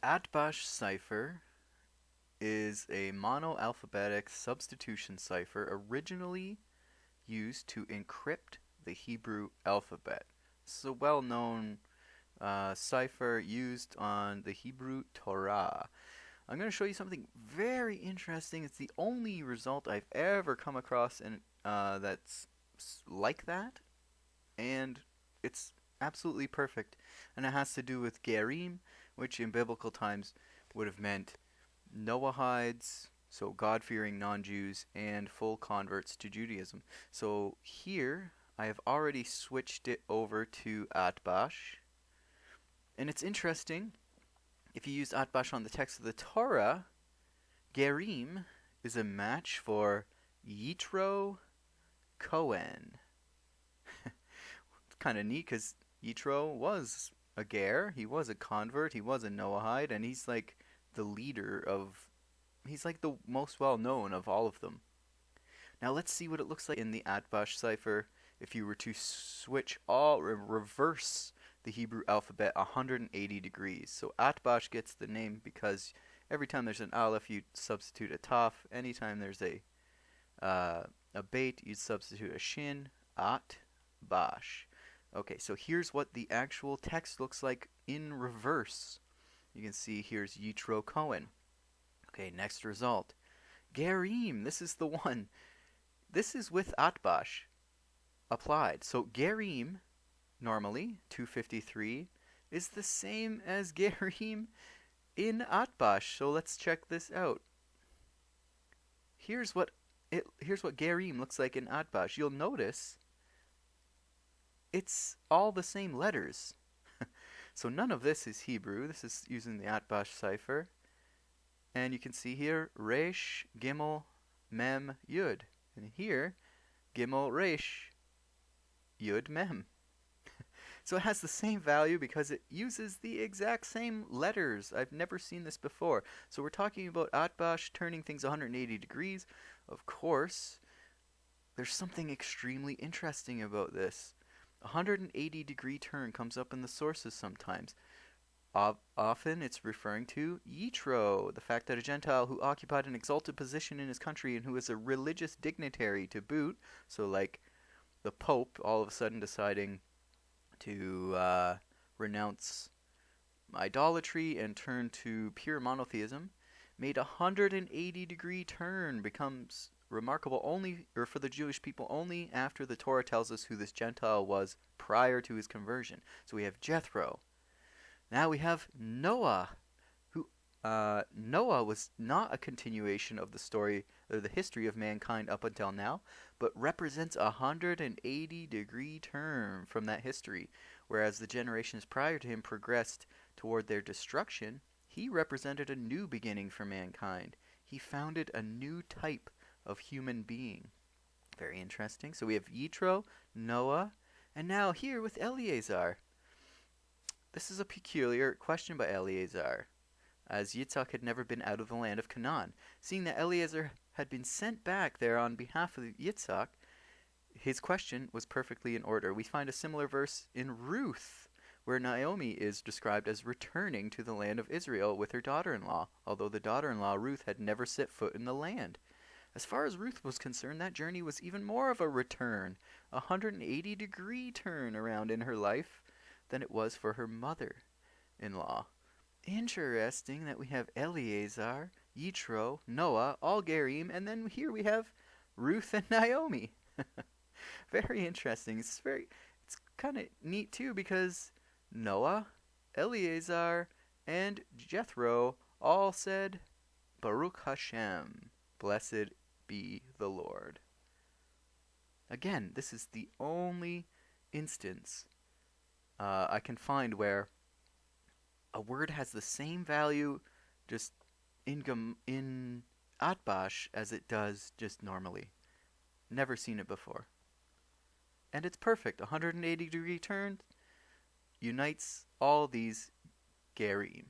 ATBASH cipher is a monoalphabetic substitution cipher originally used to encrypt the Hebrew alphabet. This is a well-known cipher used on the Hebrew Torah. I'm going to show you something very interesting. It's the only result I've ever come across that's like that, and it's absolutely perfect. And it has to do with Gerim, which in biblical times would have meant Noahides, so God-fearing non-Jews, and full converts to Judaism. So here, I have already switched it over to ATBASH. And it's interesting, if you use ATBASH on the text of the Torah, Garim is a match for Yitro Cohen. It's kind of neat because Yitro was a Ger, he was a convert, he was a Noahide, and he's like the leader of, he's like the most well known of all of them. Now let's see what it looks like in the ATBASH cipher if you were to reverse the Hebrew alphabet 180 degrees. So ATBASH gets the name because every time there's an aleph, you substitute a taf. Anytime there's a bait, you substitute a shin. ATBASH. Okay, so here's what the actual text looks like in reverse. You can see here's Yitro Cohen. Okay, next result. Garim, this is the one. This is with ATBASH applied. So Garim, normally 253, is the same as Garim in ATBASH. So let's check this out. Here's what Garim looks like in ATBASH. You'll notice it's all the same letters. So none of this is Hebrew. This is using the ATBASH cipher. And you can see here, Resh, Gimel, Mem, Yud. And here, Gimel, Resh, Yud, Mem. So it has the same value because it uses the exact same letters. I've never seen this before. So we're talking about ATBASH turning things 180 degrees. Of course, there's something extremely interesting about this. 180 degree turn comes up in the sources sometimes. Often it's referring to Yitro, the fact that a Gentile who occupied an exalted position in his country and who was a religious dignitary to boot, so like the Pope all of a sudden deciding to renounce idolatry and turn to pure monotheism, made a 180 degree turn, becomes remarkable only, or for the Jewish people only, after the Torah tells us who this Gentile was prior to his conversion. So we have Jethro. Now we have Noah, who Noah was not a continuation of the story or the history of mankind up until now, but represents a 180 degree turn from that history. Whereas the generations prior to him progressed toward their destruction, he represented a new beginning for mankind. He founded a new type of human being. Very interesting. So we have Yitro, Noah, and now here with Eleazar. This is a peculiar question by Eleazar, as Yitzhak had never been out of the land of Canaan. Seeing that Eleazar had been sent back there on behalf of Yitzhak, his question was perfectly in order. We find a similar verse in Ruth, where Naomi is described as returning to the land of Israel with her daughter-in-law, although the daughter-in-law, Ruth, had never set foot in the land. As far as Ruth was concerned, that journey was even more of a return, a 180 degree turn around in her life than it was for her mother-in-law. Interesting that we have Eleazar, Yitro, Noah, all Garim, and then here we have Ruth and Naomi. Very interesting. It's kind of neat too because Noah, Eleazar, and Jethro all said, Baruch Hashem, blessed be the Lord. Again, this is the only instance I can find where a word has the same value just in ATBASH as it does just normally. Never seen it before. And it's perfect. 180 degree turn unites all these Garim.